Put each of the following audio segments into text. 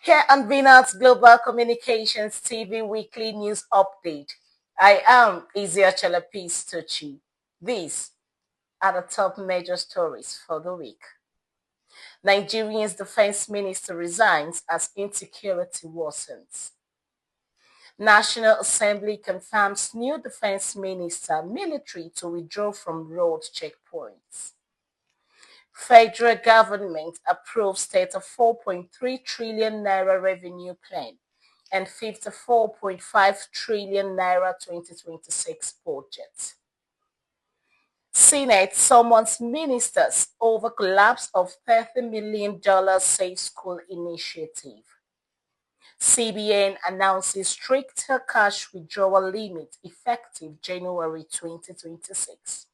Here on Vinards Global Communications TV Weekly News Update, I am Izia Chalapis Tochi. These are the top major stories for the week. Nigerian's defense minister resigns as insecurity worsens. National Assembly confirms new defense minister, military to withdraw from road checkpoints. Federal government approves 34.3 trillion naira revenue plan and 54.5 trillion naira 2026 budget. Senate summons ministers over collapse of $30 million Safe School initiative. CBN announces stricter cash withdrawal limit effective January 2026.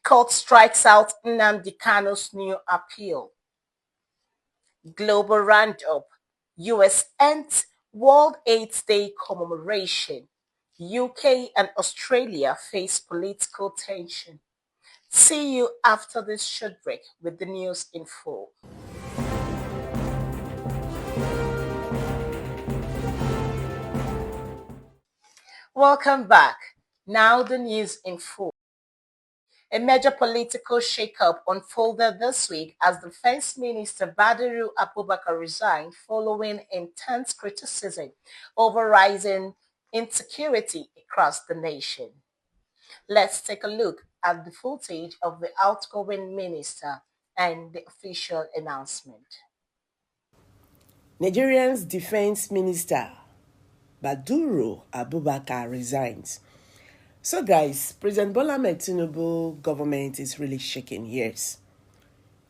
Court strikes out Nnamdi Kanu's new appeal. Global roundup. US ends World AIDS Day commemoration. UK and Australia face political tension. See you after this short break with the news in full. Welcome back. Now the news in full. A major political shakeup unfolded this week as Defense Minister Badiru Abubakar resigned following intense criticism over rising insecurity across the nation. Let's take a look at the footage of the outgoing minister and the official announcement. Nigeria's Defense Minister Badiru Abubakar resigns. So guys, President Bola Ahmed Tinubu government is really shaking, yes.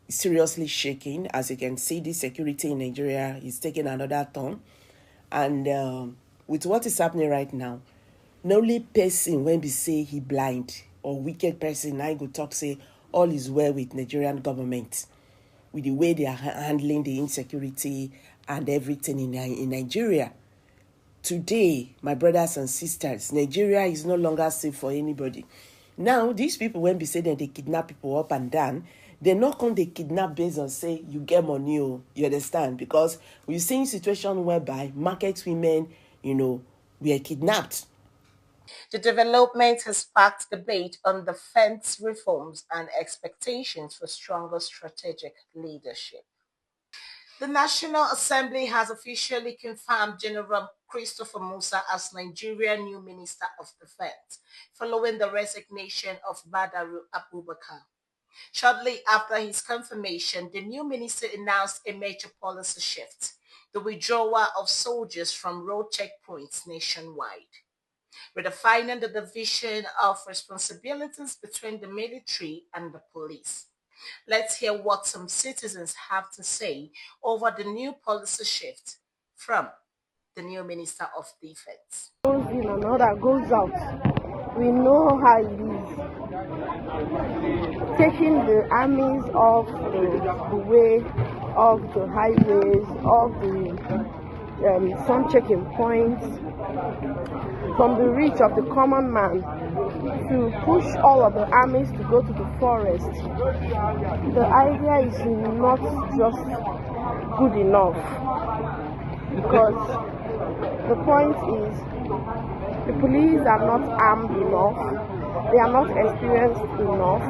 It's seriously shaking. As you can see, the security in Nigeria is taking another turn. And with what is happening right now, no only person when we say he blind or wicked person, I go talk say all is well with Nigerian government, with the way they are handling the insecurity and everything in Nigeria. Today, my brothers and sisters, Nigeria is no longer safe for anybody. Now, these people, when we say that they kidnap people up and down, they're not going to kidnap based on say you get money, you understand? Because we've seen situation whereby market women, we are kidnapped. The development has sparked debate on defense reforms and expectations for stronger strategic leadership. The National Assembly has officially confirmed General Christopher Musa as Nigeria's new Minister of Defense, following the resignation of Badaru Abubakar. Shortly after his confirmation, the new minister announced a major policy shift, the withdrawal of soldiers from road checkpoints nationwide, redefining the division of responsibilities between the military and the police. Let's hear what some citizens have to say over the new policy shift from the new Minister of Defense. Goes in and other goes out. We know how it is. Taking the armies off the way, off the highways, off the sun checking points, from the reach of the common man, to push all of the armies to go to the forest. The idea is not just good enough, because the point is the police are not armed enough, they are not experienced enough,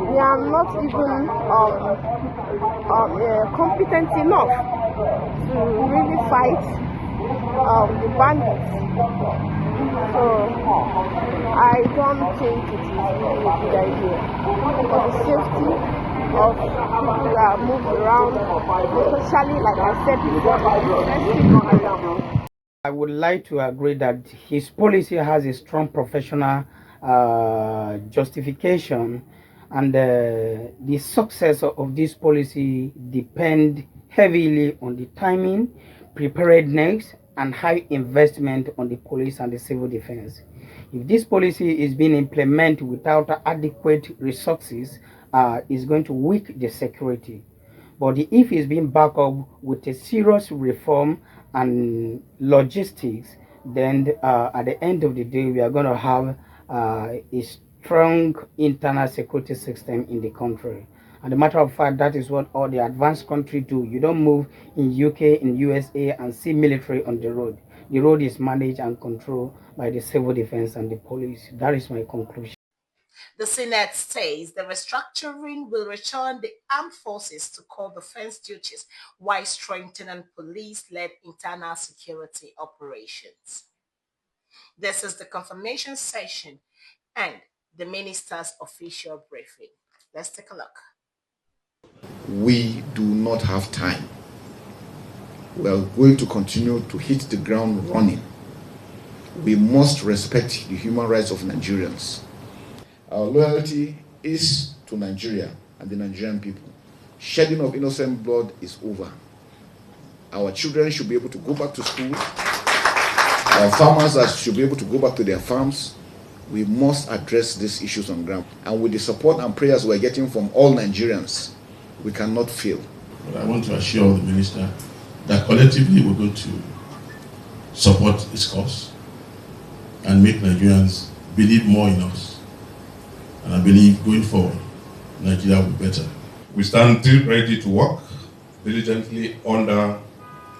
they are not even competent enough to really fight the bandits. So I don't think it is really a good idea for the safety of people that move around, especially like I said before. I would like to agree that his policy has a strong professional justification, and the success of this policy depends heavily on the timing, preparedness, and high investment on the police and the civil defense. If this policy is being implemented without adequate resources, it's going to weaken the security. But if it's being backed up with a serious reform and logistics, then at the end of the day, we are going to have a strong internal security system in the country. And the matter of fact, that is what all the advanced countries do. You don't move in UK, in USA, and see military on the road. The road is managed and controlled by the civil defense and the police. That is my conclusion. The Senate says the restructuring will return the armed forces to core defense duties while strengthening police-led internal security operations. This is the confirmation session and the minister's official briefing. Let's take a look. We do not have time. We are going to continue to hit the ground running. We must respect the human rights of Nigerians. Our loyalty is to Nigeria and the Nigerian people. Shedding of innocent blood is over. Our children should be able to go back to school. Our farmers should be able to go back to their farms. We must address these issues on ground. And with the support and prayers we're getting from all Nigerians, we cannot fail. But I want to assure the minister that collectively we're going to support his cause and make Nigerians believe more in us. And I believe going forward, Nigeria will be better. We stand ready to work diligently under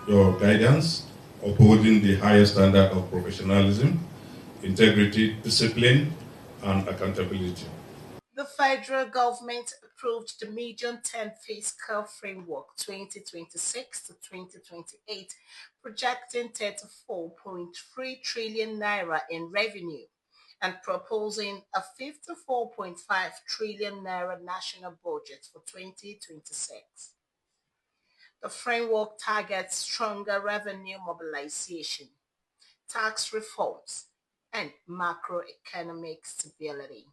your guidance, upholding the highest standard of professionalism, integrity, discipline, and accountability. The federal government approved the medium-term fiscal framework 2026 to 2028, projecting 34.3 trillion naira in revenue and proposing a 54.5 trillion naira national budget for 2026. The framework targets stronger revenue mobilization, tax reforms, and macroeconomic stability.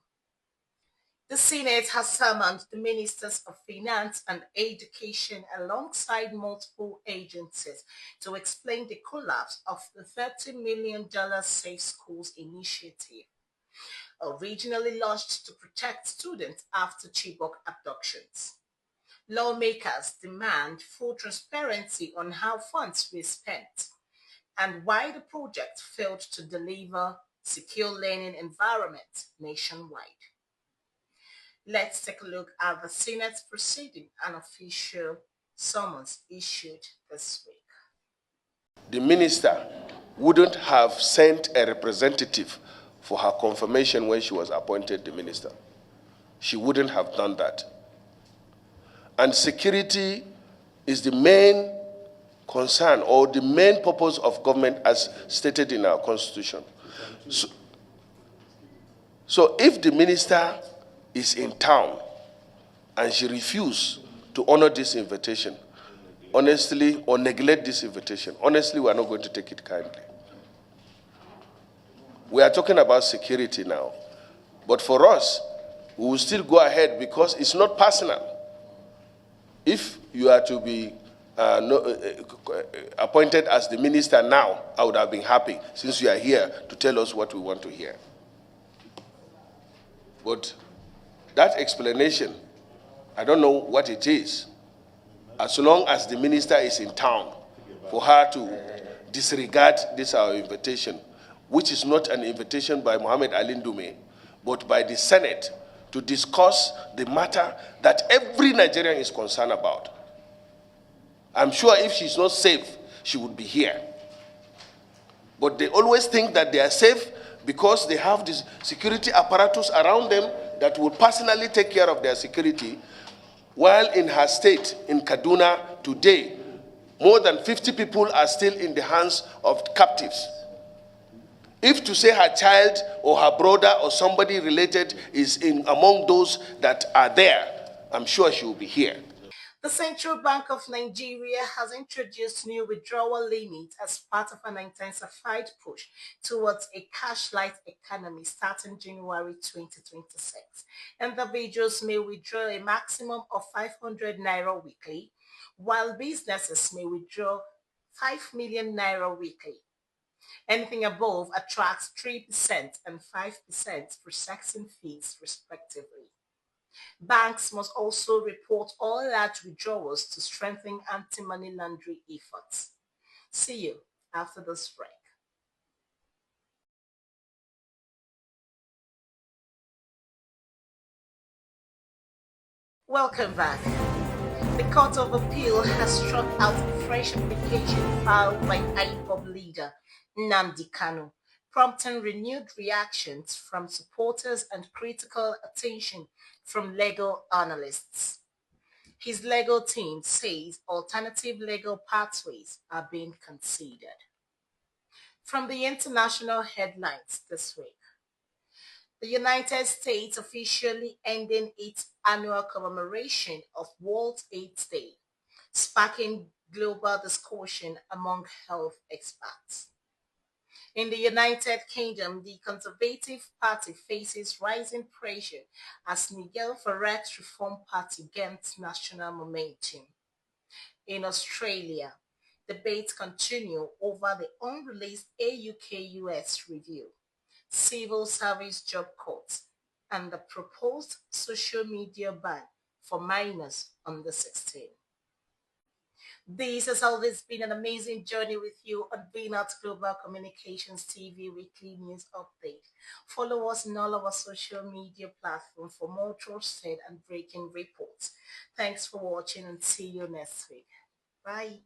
The Senate has summoned the Ministers of Finance and Education alongside multiple agencies to explain the collapse of the $30 million Safe Schools initiative, originally launched to protect students after Chibok abductions. Lawmakers demand full transparency on how funds were spent and why the project failed to deliver secure learning environments nationwide. Let's take a look at the Senate's proceeding and official summons issued this week. The minister wouldn't have sent a representative for her confirmation when she was appointed the minister. She wouldn't have done that. And security is the main concern or the main purpose of government as stated in our constitution. So if the minister is in town and she refused to honor this invitation, honestly, or neglect this invitation, honestly, we are not going to take it kindly. We are talking about security now. But for us, we will still go ahead because it's not personal. If you are to be appointed as the minister now, I would have been happy since you are here to tell us what we want to hear. But that explanation, I don't know what it is. As long as the minister is in town, for her to disregard this our invitation, which is not an invitation by Mohammed Ali Ndume, but by the Senate to discuss the matter that every Nigerian is concerned about. I'm sure if she's not safe, she would be here. But they always think that they are safe because they have this security apparatus around them that will personally take care of their security, while in her state, in Kaduna, today, more than 50 people are still in the hands of captives. If to say her child or her brother or somebody related is among those that are there, I'm sure she will be here. The Central Bank of Nigeria has introduced new withdrawal limits as part of an intensified push towards a cash-light economy starting January 2026. Individuals may withdraw a maximum of 500 naira weekly, while businesses may withdraw 5 million naira weekly. Anything above attracts 3% and 5% processing fees, respectively. Banks must also report all large withdrawals to strengthen anti-money laundering efforts. See you after this break. Welcome back. The Court of Appeal has struck out a fresh application filed by IPOB leader Nnamdi Kanu, prompting renewed reactions from supporters and critical attention from legal analysts. His legal team says alternative legal pathways are being considered. From the international headlines this week, the United States officially ending its annual commemoration of World AIDS Day, sparking global discussion among health experts. In the United Kingdom, the Conservative Party faces rising pressure as Nigel Farage's Reform Party gains national momentum. In Australia, debates continue over the unreleased AUKUS review, civil service job cuts, and the proposed social media ban for minors under 16. This has always been an amazing journey with you on BNAT Global Communications TV Weekly News Update. Follow us on all our social media platforms for more trusted and breaking reports. Thanks for watching and see you next week. Bye.